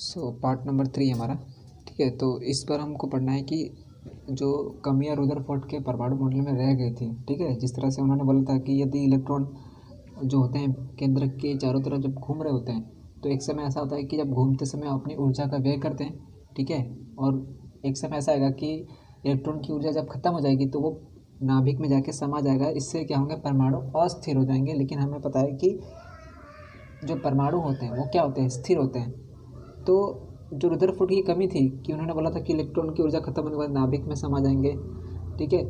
Part number 3 हमारा। ठीक है, तो इस पर हमको पढ़ना है कि जो कमियां रुदरफोर्ड के परमाणु मॉडल में रह गई थी। ठीक है, जिस तरह से उन्होंने बोला था कि यदि इलेक्ट्रॉन जो होते हैं केंद्र के चारों तरफ जब घूम रहे होते हैं, तो एक समय ऐसा होता है कि जब घूमते समय अपनी ऊर्जा का व्यय करते हैं। ठीक है, और एक समय ऐसा आएगा कि इलेक्ट्रॉन की ऊर्जा जब खत्म हो जाएगी तो वो नाभिक में जाके समा जाएगा। इससे क्या होंगे, परमाणु अस्थिर हो जाएंगे। लेकिन हमें पता है कि जो परमाणु होते हैं वो क्या होते हैं, स्थिर होते हैं। तो जो रुदरफोर्ड की कमी थी कि उन्होंने बोला था कि इलेक्ट्रॉन की ऊर्जा खत्म होने के बाद नाभिक में समा जाएंगे। ठीक है,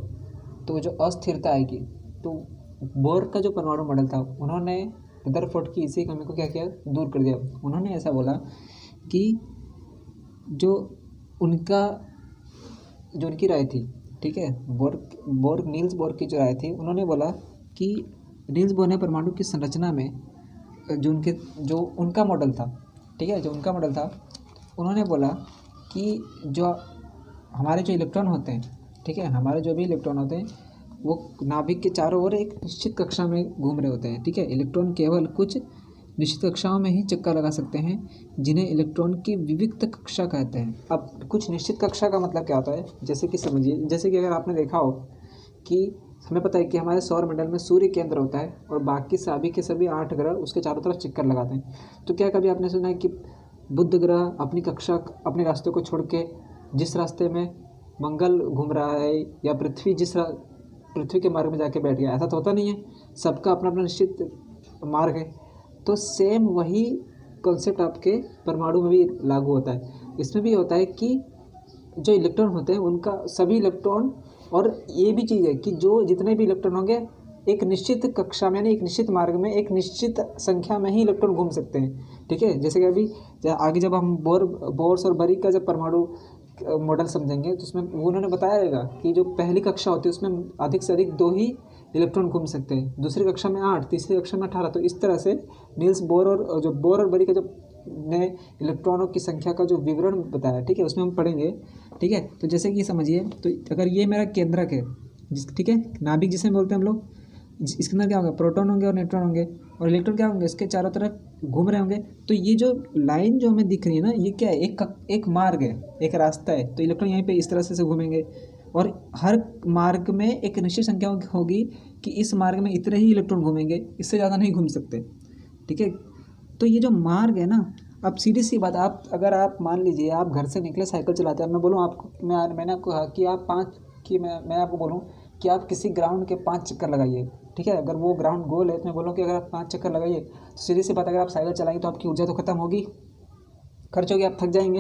तो जो अस्थिरता आएगी, तो बोर का जो परमाणु मॉडल था, उन्होंने रुदरफोर्ड की इसी कमी को क्या किया, दूर कर दिया। उन्होंने ऐसा बोला कि जो उनका जो उनकी राय थी, ठीक है, नील्स बोर की जो राय थी, उन्होंने बोला कि नील्स बोर ने परमाणु की संरचना में जो उनका मॉडल था, ठीक है, जो उनका मॉडल था, उन्होंने बोला कि जो हमारे जो इलेक्ट्रॉन होते हैं, ठीक है, हमारे जो भी इलेक्ट्रॉन होते हैं वो नाभिक के चारों ओर एक निश्चित कक्षा में घूम रहे होते हैं। ठीक है, इलेक्ट्रॉन केवल कुछ निश्चित कक्षाओं में ही चक्कर लगा सकते हैं, जिन्हें इलेक्ट्रॉन की विविक्त कक्षा कहते हैं। अब कुछ निश्चित कक्षा का मतलब क्या होता है, जैसे कि समझिए, जैसे कि अगर आपने देखा हो कि हमें पता है कि हमारे सौर मंडल में सूर्य केंद्र होता है और बाकी सभी के सभी 8 ग्रह उसके चारों तरफ चक्कर लगाते हैं। तो क्या कभी आपने सुना है कि बुध ग्रह अपनी कक्षा अपने रास्ते को छोड़ के जिस रास्ते में मंगल घूम रहा है, या पृथ्वी के मार्ग में जाके बैठ गया? ऐसा तो होता नहीं है, सबका अपना अपना निश्चित मार्ग है। तो सेम वही कॉन्सेप्ट आपके परमाणु में भी लागू होता है। इसमें भी होता है कि जो इलेक्ट्रॉन होते हैं उनका सभी इलेक्ट्रॉन, और ये भी चीज़ है कि जो जितने भी इलेक्ट्रॉन होंगे एक निश्चित कक्षा में, यानी एक निश्चित मार्ग में एक निश्चित संख्या में ही इलेक्ट्रॉन घूम सकते हैं। ठीक है, जैसे कि अभी आगे जब हम बोर्स और बरी का जब परमाणु मॉडल समझेंगे तो उसमें उन्होंने बताया कि जो पहली कक्षा होती है उसमें अधिक से अधिक 2 ही इलेक्ट्रॉन घूम सकते हैं, दूसरी कक्षा में 8, तीसरी कक्षा में 18। तो इस तरह से नील्स बोर और बरी का जो ने इलेक्ट्रॉनों की संख्या का जो विवरण बताया, ठीक है, उसमें हम पढ़ेंगे। ठीक है, तो जैसे कि समझिए, तो अगर ये मेरा केंद्रक है, ठीक है, नाभिक जिसे बोलते हैं हम लोग, इसके अंदर क्या होगा, प्रोटॉन होंगे और न्यूट्रॉन होंगे, और इलेक्ट्रॉन क्या होंगे, इसके चारों तरफ घूम रहे होंगे। तो ये जो लाइन जो हमें दिख रही है ना, ये क्या है, एक मार्ग है, एक रास्ता है। तो इलेक्ट्रॉन यहीं पे इस तरह से घूमेंगे, और हर मार्ग में एक निश्चित संख्या होगी कि इस मार्ग में इतने ही इलेक्ट्रॉन घूमेंगे, इससे ज़्यादा नहीं घूम सकते। ठीक है, तो ये जो मार्ग है ना, अब सीधी सी बात, अगर आप मान लीजिए आप घर से निकले साइकिल चलाते हैं, मैं बोलूँ आपको, मैंने आपको कहा कि मैं आपको बोलूँ कि आप किसी ग्राउंड के 5 चक्कर लगाइए। ठीक है, अगर वो ग्राउंड गोल है तो मैं बोलूँ कि अगर आप 5 चक्कर लगाइए, तो सीधी सी बात, अगर आप साइकिल चलाएंगे तो आपकी ऊर्जा तो खत्म होगी, खर्च होगी, आप थक जाएंगे,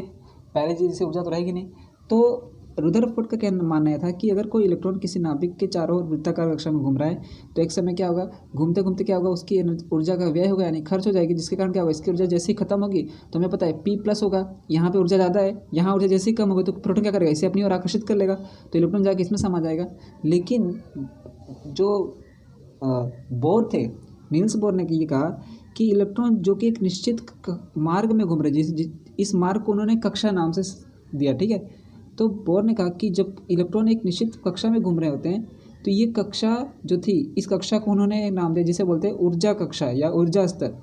पहले जैसे ऊर्जा तो रहेगी नहीं। तो रुदरफोर्ड का क्या मानना था कि अगर कोई इलेक्ट्रॉन किसी नाभिक के चारों ओर वृत्ताकार कक्षा में घूम रहा है, तो एक समय क्या होगा, घूमते घूमते क्या होगा, उसकी ऊर्जा का व्यय होगा, यानी खर्च हो जाएगी, जिसके कारण क्या होगा, इसकी ऊर्जा जैसे ही खत्म होगी, तो हमें पता है P+ होगा, यहाँ पे ऊर्जा ज़्यादा है, यहाँ ऊर्जा जैसे ही कम होगी तो प्रोटॉन क्या करेगा, इसे अपनी ओर आकर्षित कर लेगा, तो इलेक्ट्रॉन जाकर इसमें समा जाएगा। लेकिन जो बोर थे, नील्स बोर ने ये कहा कि इलेक्ट्रॉन जो कि एक निश्चित मार्ग में घूम रहे, इस मार्ग को उन्होंने कक्षा नाम से दिया। ठीक है, तो बोर ने कहा कि जब इलेक्ट्रॉन एक निश्चित कक्षा में घूम रहे होते हैं, तो ये कक्षा जो थी, इस कक्षा को उन्होंने एक नाम दिया जिसे बोलते हैं ऊर्जा कक्षा या ऊर्जा स्तर।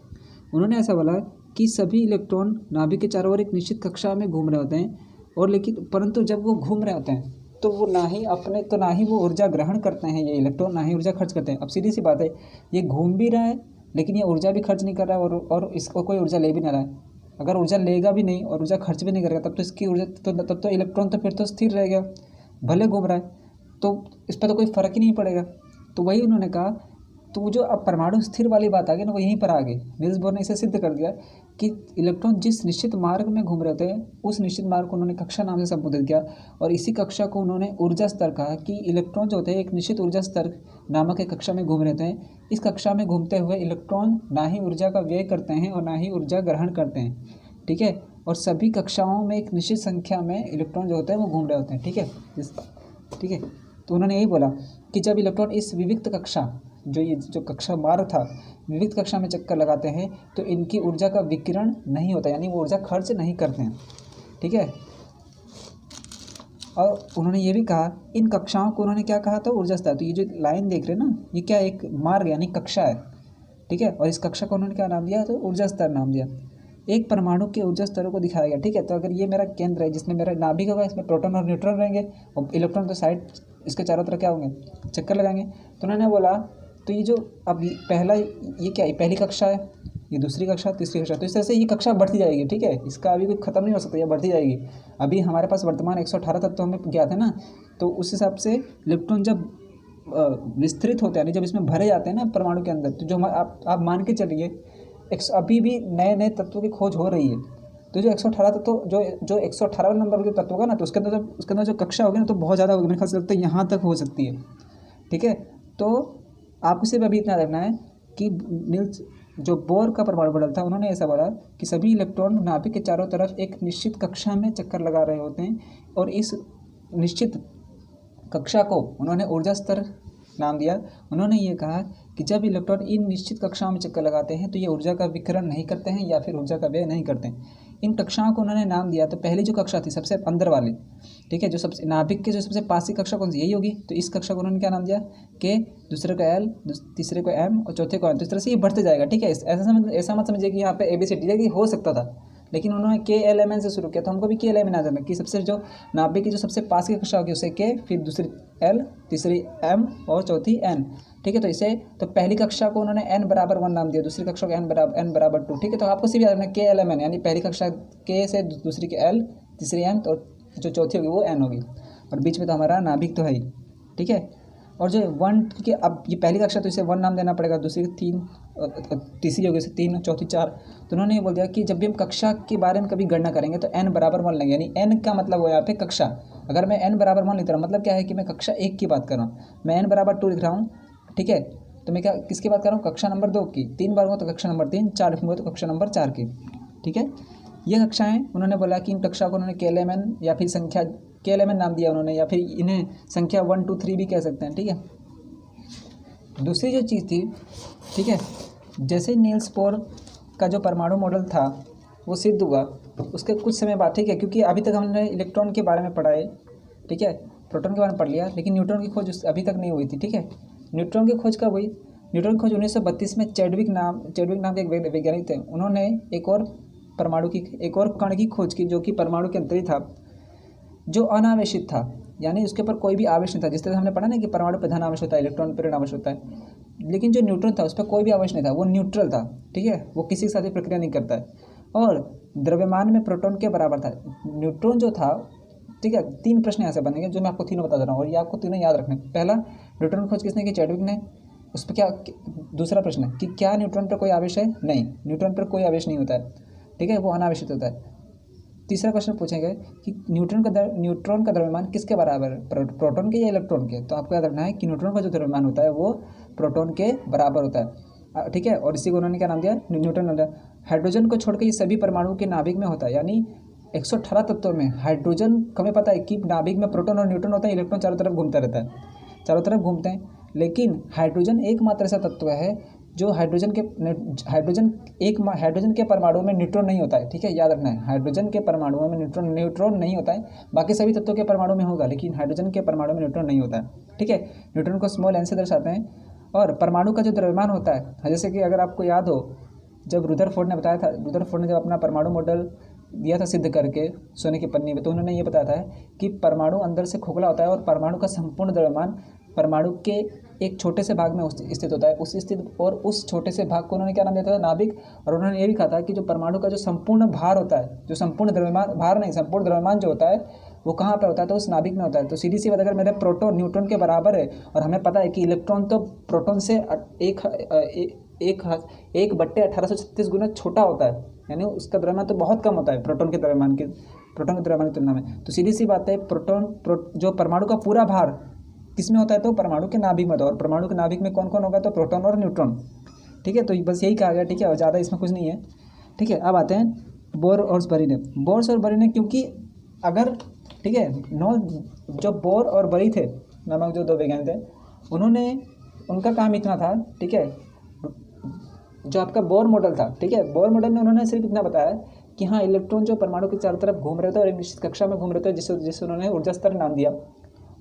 उन्होंने ऐसा बोला कि सभी इलेक्ट्रॉन नाभिक के चारों ओर एक निश्चित कक्षा में घूम रहे होते हैं, और लेकिन परंतु जब वो घूम रहे होते हैं तो वो ना ही वो ऊर्जा ग्रहण करते हैं, ये इलेक्ट्रॉन ना ही ऊर्जा खर्च करते हैं। अब सीधी सी बात है, ये घूम भी रहा है लेकिन ये ऊर्जा भी खर्च नहीं कर रहा है, और इसको कोई ऊर्जा ले भी ना रहा है। अगर ऊर्जा लेगा भी नहीं और ऊर्जा खर्च भी नहीं करेगा, तब तो इसकी ऊर्जा तब तो इलेक्ट्रॉन तो फिर तो स्थिर रहेगा, भले घूम रहा है, तो इस पर तो कोई फ़र्क ही नहीं पड़ेगा। तो वही उन्होंने कहा, तो वो जो अब परमाणु स्थिर वाली बात आ गई ना, वो यहीं पर आ गई। नील्स बोर ने इसे सिद्ध कर दिया कि इलेक्ट्रॉन जिस निश्चित मार्ग में घूम रहे थे, उस निश्चित मार्ग को उन्होंने कक्षा नाम से संबोधित किया, और इसी कक्षा को उन्होंने ऊर्जा स्तर कहा कि इलेक्ट्रॉन जो होते हैं एक निश्चित ऊर्जा स्तर नामक एक कक्षा में घूम रहे थे। इस कक्षा में घूमते हुए इलेक्ट्रॉन ना ही ऊर्जा का व्यय करते हैं और ना ही ऊर्जा ग्रहण करते हैं। ठीक है, और सभी कक्षाओं में एक निश्चित संख्या में इलेक्ट्रॉन जो होते हैं वो घूम रहे होते हैं। ठीक है, ठीक है, तो उन्होंने यही बोला कि जब इलेक्ट्रॉन इस विविक्त कक्षा, जो कक्षा मार्ग था, विविक्त कक्षा में चक्कर लगाते हैं, तो इनकी ऊर्जा का विकिरण नहीं होता, यानी वो ऊर्जा खर्च नहीं करते हैं। ठीक है, और उन्होंने ये भी कहा, इन कक्षाओं को उन्होंने क्या कहा था, ऊर्जा स्तर। तो ये जो लाइन देख रहे हैं ना, ये क्या एक मार्ग यानी कक्षा है। ठीक है, और इस कक्षा को उन्होंने क्या नाम दिया, तो ऊर्जा स्तर नाम दिया। एक परमाणु के ऊर्जा स्तरों को दिखाया गया, ठीक है। तो अगर ये मेरा केंद्र है जिसमें मेरा नाभिक होगा, इसमें प्रोटॉन और न्यूट्रॉन रहेंगे और इलेक्ट्रॉन तो साइड इसके चारों तरफ क्या होंगे, चक्कर लगाएंगे। तो उन्होंने बोला तो ये जो अब पहला ये क्या है, पहली कक्षा है, ये दूसरी कक्षा, तीसरी कक्षा, तो इस तरह से ये कक्षा बढ़ती जाएगी, ठीक है। इसका अभी कोई खत्म नहीं हो सकता, ये बढ़ती जाएगी। अभी हमारे पास वर्तमान 118 तत्व हमें ज्ञात है ना, तो उस हिसाब से इलेक्ट्रॉन जब विस्तृत होते हैं, जब इसमें भरे जाते हैं ना परमाणु के अंदर, तो जो आप मान के चलिए अभी भी नए नए तत्वों की खोज हो रही है। तो जो 118 तत्व जो 118 नंबर के तत्व होगा ना, तो उसके अंदर जो कक्षा होगी ना, तो बहुत ज़्यादा होगी, मेरे ख्याल से लगता है यहाँ तक हो सकती है, ठीक है। तो आपको सिर्फ अभी इतना रखना है कि नील्स जो बोर का परमाणु मॉडल था, उन्होंने ऐसा बोला कि सभी इलेक्ट्रॉन नाभिक के चारों तरफ एक निश्चित कक्षा में चक्कर लगा रहे होते हैं, और इस निश्चित कक्षा को उन्होंने ऊर्जा स्तर नाम दिया। उन्होंने ये कहा कि जब इलेक्ट्रॉन इन निश्चित कक्षाओं में चक्कर लगाते हैं तो ये ऊर्जा का विकिरण नहीं करते हैं या फिर ऊर्जा का व्यय नहीं करते हैं। इन कक्षाओं को उन्होंने नाम दिया। तो पहली जो कक्षा थी सबसे अंदर वाली, ठीक है, जो सबसे नाभिक के जो सबसे पास की कक्षा कौन सी, यही होगी। तो इस कक्षा को उन्होंने क्या नाम दिया, के, दूसरे को एल, तीसरे को एम और चौथे को एन। तो इस तरह से ये बढ़ते जाएगा, ठीक है। ऐसा मत समझिए कि यहाँ पे ABCD हो सकता था, लेकिन उन्होंने KLMN से शुरू किया। तो हमको भी KLMN आ जाना कि सबसे जो नाभिक की जो सबसे पास की कक्षा होगी उसे K, फिर दूसरी L, तीसरी M और चौथी N, ठीक है। तो इसे तो पहली कक्षा को उन्होंने n बराबर 1 नाम दिया, दूसरी कक्षा को n बराबर 2, ठीक है। तो आपको सिर्फ याद रखना KLMN, यानी पहली कक्षा K से, दूसरी की L, तीसरी M, तो जो चौथी होगी वो N होगी, और बीच में तो हमारा नाभिक तो है ही, ठीक है। और जो 1 की, अब ये पहली कक्षा तो इसे 1 नाम देना पड़ेगा, दूसरी 3, तीसरी होगी इसे 3, चौथी 4। तो उन्होंने ये बोल दिया कि जब भी हम कक्षा के बारे में कभी गणना करेंगे तो n बराबर 1 लेंगे, यानी n का मतलब हो यहाँ पे कक्षा। अगर मैं n बराबर 1 लिख रहा हूँ, मतलब क्या है कि मैं कक्षा 1 की बात कर रहा हूँ। मैं n बराबर 2 लिख रहा हूँ, ठीक है, तो मैं क्या किसकी बात कर रहा हूँ, कक्षा नंबर 2 की। 3 बार हुआ तो कक्षा नंबर 3, 4 लिखूंगा तो कक्षा नंबर 4 की, ठीक है। ये कक्षाएँ उन्होंने बोला कि इन कक्षा को उन्होंने KLMN या फिर संख्या KLMN नाम दिया उन्होंने, या फिर इन्हें संख्या 1, 2, 3 भी कह सकते हैं, ठीक है। दूसरी जो चीज़ थी, ठीक है, जैसे नील्स बोर का जो परमाणु मॉडल था वो सिद्ध हुआ उसके कुछ समय बाद, ठीक है, क्योंकि अभी तक हमने इलेक्ट्रॉन के बारे में पढ़ा है, ठीक है, प्रोटॉन के बारे में पढ़ लिया, लेकिन न्यूट्रॉन की खोज अभी तक नहीं हुई थी, ठीक है। न्यूट्रॉन की खोज कब हुई, न्यूट्रॉन की खोज 1932 में चैडविक नाम के एक वैज्ञानिक थे। उन्होंने एक और कण की खोज की जो कि परमाणु के अंदर ही था, जो अनावेशित था, यानी उसके ऊपर कोई भी आवेश नहीं था। जिस तरह हमने पढ़ा ना कि परमाणु प्रधान आवेश होता है, इलेक्ट्रॉन पर आवेश होता है, लेकिन जो न्यूट्रॉन था उस पर कोई भी आवेश नहीं था, वो न्यूट्रल था, ठीक है, वो किसी के साथ भी प्रक्रिया नहीं करता है, और द्रव्यमान में प्रोटॉन के बराबर था। न्यूट्रॉन जो था, ठीक है, 3 प्रश्न यहाँ से बनेंगे जो मैं आपको तीनों बता दे रहा हूँ, और ये आपको तीनों याद रखने। पहला, न्यूट्रॉन की खोज किसने की, चैडविक ने, उस पर क्या। दूसरा प्रश्न कि क्या न्यूट्रॉन पर कोई आवेश है, नहीं, न्यूट्रॉन पर कोई आवेश नहीं होता है, ठीक है, वो अनावेशित होता है। तीसरा क्वेश्चन पूछेंगे कि न्यूट्रॉन का द्रव्यमान किसके बराबर है, प्रोटॉन के या इलेक्ट्रॉन के। तो आपको याद रखना है कि न्यूट्रॉन का जो द्रव्यमान होता है वो प्रोटॉन के बराबर होता है, ठीक है। और इसी को उन्होंने क्या नाम दिया, न्यूट्रॉन। हाइड्रोजन को छोड़कर ये सभी परमाणु के नाभिक में होता है, यानी 118 तत्वों में हाइड्रोजन, हमें पता है कि नाभिक में प्रोटॉन और न्यूट्रॉन होता है, इलेक्ट्रॉन चारों तरफ घूमता रहता है, चारों तरफ घूमते हैं, लेकिन हाइड्रोजन एकमात्र ऐसा तत्व है जो हाइड्रोजन के परमाणु में न्यूट्रॉन नहीं होता है, ठीक है, याद रखना है, हाइड्रोजन के परमाणुओं में न्यूट्रॉन नहीं होता है। बाकी सभी तत्वों के परमाणु में होगा, लेकिन हाइड्रोजन के परमाणु में न्यूट्रॉन नहीं होता है, ठीक है। न्यूट्रॉन को स्मॉल n से दर्शाते हैं। और परमाणु का जो द्रव्यमान होता है, जैसे कि अगर आपको याद हो, जब रुदरफोर्ड ने बताया था, रुदरफोर्ड ने जब अपना परमाणु मॉडल दिया था सिद्ध करके सोने की पन्नी में, तो उन्होंने ये बताया था कि परमाणु अंदर से खोखला होता है और परमाणु का संपूर्ण द्रव्यमान परमाणु के एक छोटे से भाग में स्थित होता है, उस छोटे से भाग को उन्होंने क्या नाम दिया था, नाभिक। और उन्होंने ये भी कहा था कि जो परमाणु का जो संपूर्ण भार होता है, जो संपूर्ण द्रव्यमान जो होता है वो कहाँ पे होता है, तो उस नाभिक में होता है। तो सीधी सी बात, अगर मेरे प्रोटॉन न्यूट्रॉन के बराबर है, और हमें पता है कि इलेक्ट्रॉन तो प्रोटॉन से 1/1836 गुना छोटा होता है, यानी उसका द्रव्यमान तो बहुत कम होता है प्रोटॉन के द्रव्यमान की तुलना में। तो सीधी सी बात है, जो परमाणु का पूरा भार किस में होता है, तो परमाणु के नाभिक में होता है, और परमाणु के नाभिक में कौन कौन होगा, तो प्रोटॉन और न्यूट्रॉन, ठीक है। तो बस यही कहा गया, ठीक है, और ज़्यादा इसमें कुछ नहीं है, ठीक है। अब आते हैं बोर और बरीने, क्योंकि अगर, ठीक है, जो बोर और बरी थे नामक जो 2 वैज्ञानिक थे, उनका काम इतना था, ठीक है, जो आपका बोर मॉडल था, ठीक है, बोर मॉडल में उन्होंने सिर्फ इतना बताया कि हाँ, इलेक्ट्रॉन जो परमाणु के चारों तरफ घूम रहे थे और एक निश्चित कक्षा में घूम रहे थे, जिससे उन्होंने ऊर्जा स्तर नाम दिया।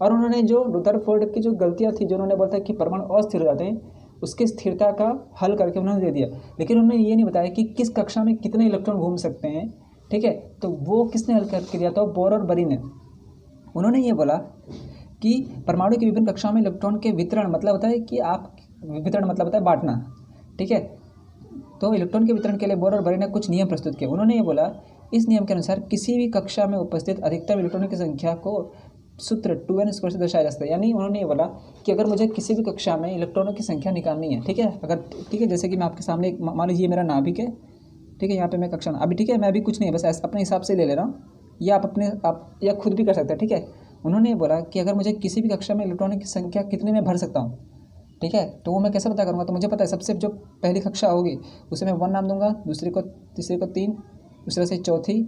और उन्होंने जो रुदरफोर्ड की जो गलतियाँ थी, जो उन्होंने बोला था कि परमाणु अस्थिर हो जाते हैं, उसकी स्थिरता का हल करके उन्होंने दे दिया, लेकिन उन्होंने ये नहीं बताया कि किस कक्षा में कितने इलेक्ट्रॉन घूम सकते हैं। ठीक है, तो वो किसने हल करके दिया था? बोर और बरी ने। उन्होंने ये बोला कि परमाणु की विभिन्न कक्षाओं में इलेक्ट्रॉन के वितरण मतलब होता है कि आप वितरण मतलब होता है बांटना। ठीक है, तो इलेक्ट्रॉन के वितरण के लिए बोर और बरी ने कुछ नियम प्रस्तुत किए। उन्होंने ये बोला, इस नियम के अनुसार किसी भी कक्षा में उपस्थित अधिकतम इलेक्ट्रॉनों की संख्या को सूत्र 2n² से दर्शाया जा सकता है। यानी उन्होंने ये बोला कि अगर मुझे किसी भी कक्षा में इलेक्ट्रॉनों की संख्या निकालनी है, ठीक है, अगर ठीक है, जैसे कि मैं आपके सामने मान लीजिए मेरा नाभिक है, ठीक है, यहाँ पे मैं कक्षा अभी, ठीक है, मैं अभी कुछ नहीं है, बस अपने हिसाब से ले ले रहा हूँ, या आप या खुद भी कर सकते हैं। ठीक है, उन्होंने ये बोला कि अगर मुझे किसी भी कक्षा में इलेक्ट्रॉनों की संख्या कितने में भर सकता हूँ, ठीक है, तो वो मैं कैसे पता करूँगा? तो मुझे पता है सबसे जो पहली कक्षा होगी उसे मैं 1 नाम दूंगा, दूसरी को, तीसरे को 3, दूसरे से चौथी,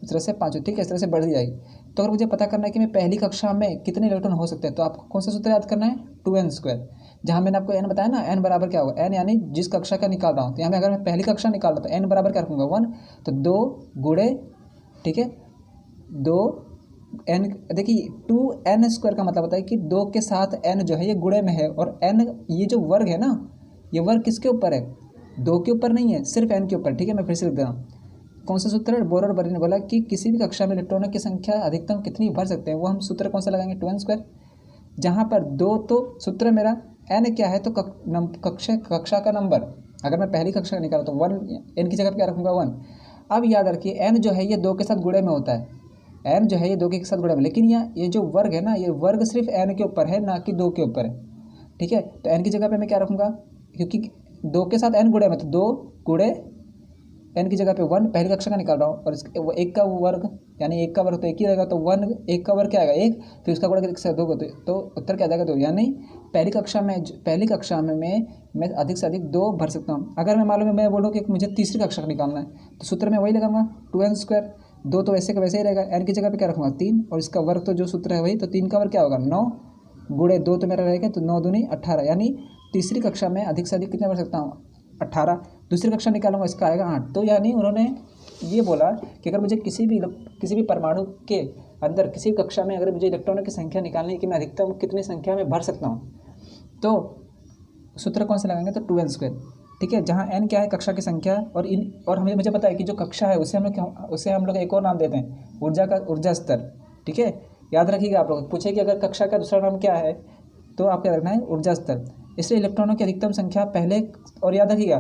दूसरे से 5, ठीक है, इस तरह से बढ़ती जाएगी। तो अगर मुझे पता करना है कि मैं पहली कक्षा में कितने इलेक्ट्रॉन हो सकते हैं, तो आपको कौन सा सूत्र याद करना है? 2n²। जहाँ मैंने आपको n बताया ना, n बराबर क्या होगा? n यानी जिस कक्षा का निकाल रहा हूँ, तो यहाँ में अगर मैं पहली कक्षा निकाल रहा हूँ तो n बराबर क्या रखूँगा? 1। तो 2 गुणे, ठीक है, 2 n, देखिए 2n² का मतलब होता है कि 2 के साथ n जो है ये गुणे में है, और n ये जो वर्ग है ना, ये वर्ग किसके ऊपर है? 2 के ऊपर नहीं है, सिर्फ n के ऊपर। ठीक है, मैं फिर से लिख दे रहा हूँ। कौन सा सूत्र है? बोर और बरी ने बोला कि किसी भी कक्षा में इलेक्ट्रॉनों की संख्या अधिकतम कितनी भर सकते हैं, वो हम सूत्र कौन सा लगाएंगे? 2n²। जहाँ पर 2 तो सूत्र मेरा n क्या है, तो कक्षा का नंबर, अगर मैं पहली कक्षा का निकाला तो 1, n की जगह पर क्या रखूँगा? 1। अब याद रखिए n जो है ये 2 के साथ गुणे में होता है, n जो है ये 2 के साथ गुणा में, लेकिन ये जो वर्ग है ना, ये वर्ग सिर्फ n के ऊपर है, ना कि 2 के ऊपर है। ठीक है, तो n की जगह पे मैं क्या रखूँगा? क्योंकि 2 के साथ n गुणे में, तो 2 गुणे n की जगह पे 1, पहली कक्षा का निकाल रहा हूँ, और इसके 1 का वर्ग, यानी 1 का वर्ग तो 1 ही रहेगा, तो 1 का वर्ग क्या आएगा? 1, फिर उसका गुणा किससे? 2 तो उत्तर क्या आ जाएगा? 2। यानी पहली कक्षा में मैं अधिक से अधिक 2 भर सकता हूँ। अगर मैं मालूम है, मैं बोलूँ कि मुझे तीसरी कक्षा का निकालना है, तो सूत्र में वही लगाऊंगा 2n²। 2 तो वैसे का वैसे ही रहेगा, n की जगह पे क्या रखूँगा? 3, और इसका वर्ग तो जो सूत्र है वही, तो 3 का वर्ग क्या होगा? 9 गुणे 2 तो मेरा रहेगा, तो 9 दूनी 18, यानी तीसरी कक्षा में अधिक से अधिक कितने भर सकता हूँ? 18। दूसरी कक्षा निकालूंगा, इसका आएगा 8। तो यानी उन्होंने ये बोला कि अगर मुझे किसी भी परमाणु के अंदर किसी भी कक्षा में अगर मुझे इलेक्ट्रॉनों की संख्या निकालनी है कि मैं अधिकतम कितनी संख्या में भर सकता हूँ, तो सूत्र कौन सा लगाएंगे? तो 2n²। ठीक है, जहाँ n क्या है? कक्षा की संख्या, और मुझे पता है कि जो कक्षा है उसे हम लोग एक और नाम देते हैं, ऊर्जा स्तर। ठीक है, याद रखिएगा, आप लोग पूछे कि अगर कक्षा का दूसरा नाम क्या है, तो आपको याद रखना है ऊर्जा स्तर। इसलिए इलेक्ट्रॉनों की अधिकतम संख्या पहले, और याद रखिएगा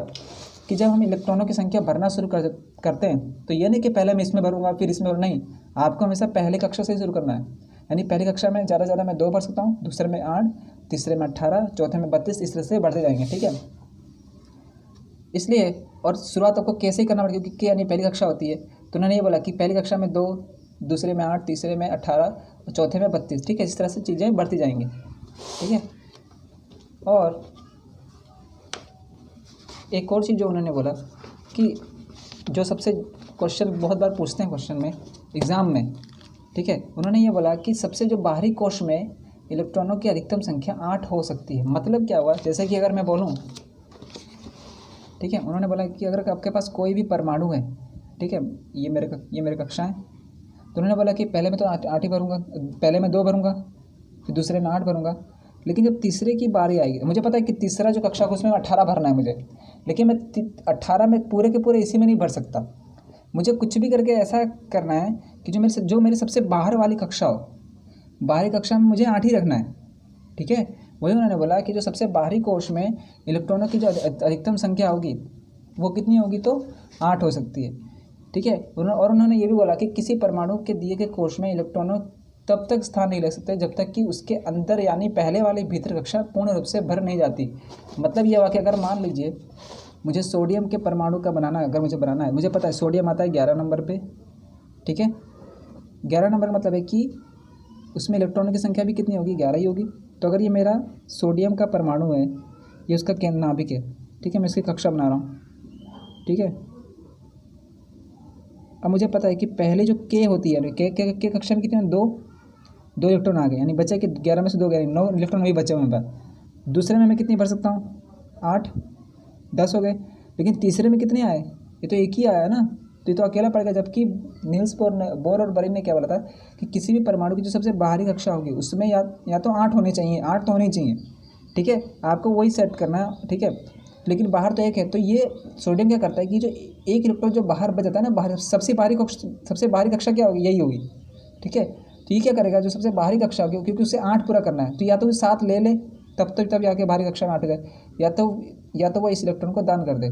कि जब हम इलेक्ट्रॉनों की संख्या भरना शुरू करते हैं, तो ये नहीं कि पहले मैं इसमें भरूंगा फिर इसमें, और नहीं, आपको हमेशा पहले कक्षा से ही शुरू करना है। यानी पहली कक्षा में ज़्यादा से ज़्यादा मैं 2 भर सकता हूँ, दूसरे में 8, तीसरे में 18, चौथे में 32, इस तरह से बढ़ते जाएंगे। ठीक है, इसलिए, और शुरुआत आपको कैसे ही करना पड़ेगा, क्योंकि यानी पहली कक्षा होती है, तो उन्होंने ये बोला कि पहली कक्षा में 2, दूसरे में 8, तीसरे में 18, और चौथे में 32। ठीक है, इस तरह से चीज़ें बढ़ती जाएंगी। ठीक है, और एक और चीज़ जो उन्होंने बोला कि जो सबसे क्वेश्चन बहुत बार पूछते हैं क्वेश्चन में, एग्ज़ाम में, ठीक है, उन्होंने ये बोला कि सबसे जो बाहरी कोश में इलेक्ट्रॉनों की अधिकतम संख्या 8 हो सकती है। मतलब क्या हुआ? जैसे कि अगर मैं बोलूँ, ठीक है, उन्होंने बोला कि अगर आपके पास कोई भी परमाणु है, ठीक है, ये मेरे कक्षा है, तो उन्होंने बोला कि पहले मैं तो 8 ही भरूँगा, पहले मैं 2 भरूँगा, फिर दूसरे में 8 भरूँगा, लेकिन जब तीसरे की बारी आएगी, मुझे पता है कि तीसरा जो कक्षा है उसमें 18 भरना है मुझे, लेकिन मैं 18 में पूरे के पूरे इसी में नहीं भर सकता। मुझे कुछ भी करके ऐसा करना है कि जो मेरी सबसे बाहर वाली कक्षा हो, बाहरी कक्षा में मुझे 8 ही रखना है। ठीक है, वही उन्होंने बोला कि जो सबसे बाहरी कोश में इलेक्ट्रॉनों की जो अधिकतम संख्या होगी वो कितनी होगी? तो 8 हो सकती है। ठीक है, और उन्होंने ये भी बोला कि किसी परमाणु के दिए गए कोश में इलेक्ट्रॉनों तब तक स्थान नहीं ले सकते जब तक कि उसके अंदर यानी पहले वाली भीतर कक्षा पूर्ण रूप से भर नहीं जाती। मतलब ये हुआ कि अगर मान लीजिए मुझे सोडियम के परमाणु का बनाना है, अगर मुझे बनाना है, मुझे पता है सोडियम आता है 11 नंबर पे। ठीक है, 11 नंबर का मतलब है कि उसमें इलेक्ट्रॉनों की संख्या भी कितनी होगी? 11 ही होगी। तो अगर ये मेरा सोडियम का परमाणु है, ये उसका केंद्र नाभिक है, ठीक है, मैं इसकी कक्षा बना रहा हूँ। ठीक है, अब मुझे पता है कि पहले जो के होती है, के कक्षा में कितने? 2 इलेक्ट्रॉन आ गए, यानी बचे कि 11 में से 2 गए, 9 इलेक्ट्रॉन वही बचे हुए हैं। दूसरे में मैं कितनी भर सकता हूँ? 8, 10 हो गए। लेकिन तीसरे में कितने आए? ये तो एक ही आया ना, तो ये तो अकेला पड़ गया। जबकि नील्स बोर और बरी ने क्या बोला था कि किसी भी परमाणु की जो सबसे बाहरी कक्षा होगी उसमें या तो 8 होने चाहिए, 8 तो होनी चाहिए। ठीक है, आपको वही सेट करना है, ठीक है। लेकिन बाहर तो एक है, तो ये सोडियम क्या करता है कि जो एक इलेक्ट्रॉन जो बाहर बच जाता है ना, बाहर सबसे बाहरी कक्षा क्या होगी, यही होगी, ठीक है। तो ये क्या करेगा, जो सबसे बाहरी कक्षा होगी, क्योंकि उसे 8 पूरा करना है, तो या तो 7 ले ले, तब जाके बाहरी कक्षा में 8 हो जाए, या तो वो इस इलेक्ट्रॉन को दान कर दे,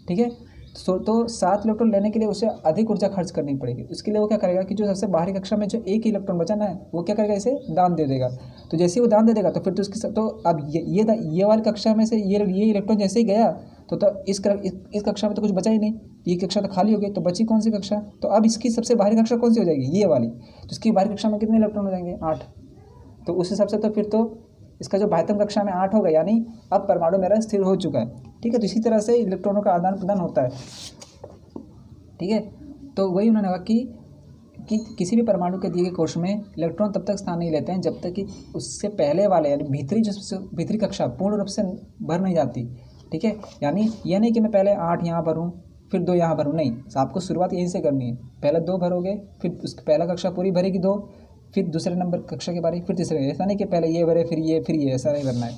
ठीक है। तो 7 इलेक्ट्रॉन लेने के लिए उसे अधिक ऊर्जा खर्च करनी पड़ेगी। इसके लिए वो क्या करेगा कि जो सबसे बाहरी कक्षा में जो एक इलेक्ट्रॉन बचा ना है, वो क्या करेगा, इसे दान दे देगा। तो जैसे ही वो दान दे देगा, तो फिर तो उसकी तो अब ये वाली कक्षा में से ये इलेक्ट्रॉन जैसे ही गया, तो इस कक्षा में तो कुछ बचा ही नहीं, ये कक्षा तो खाली हो गई, तो बची कौन सी कक्षा, तो अब इसकी सबसे बाहरी कक्षा कौन सी हो जाएगी, ये वाली। तो इसकी बाहरी कक्षा में कितने इलेक्ट्रॉन हो जाएंगे, 8। तो उस हिसाब से तो फिर तो इसका जो बाह्यतम कक्षा में 8 होगा, यानी अब परमाणु मेरा स्थिर हो चुका है, ठीक है। तो इसी तरह से इलेक्ट्रॉनों का आदान प्रदान होता है, ठीक है। तो वही उन्होंने कहा कि किसी भी परमाणु के दिए गए कोश में इलेक्ट्रॉन तब तक स्थान नहीं लेते हैं जब तक कि उससे पहले वाले यानी भीतरी कक्षा पूर्ण रूप से भर नहीं जाती, ठीक है। यानी यह नहीं कि मैं पहले 8 यहाँ भरूँ फिर 2 यहाँ भरूँ, नहीं, आपको शुरुआत यहीं से करनी है। पहले 2 भरोगे, फिर उसकी पहला कक्षा पूरी भरेगी 2, फिर दूसरे नंबर कक्षा की बारी, फिर तीसरे। ऐसा नहीं कि पहले ये भरे फिर ये ऐसा नहीं करना है, ठीक।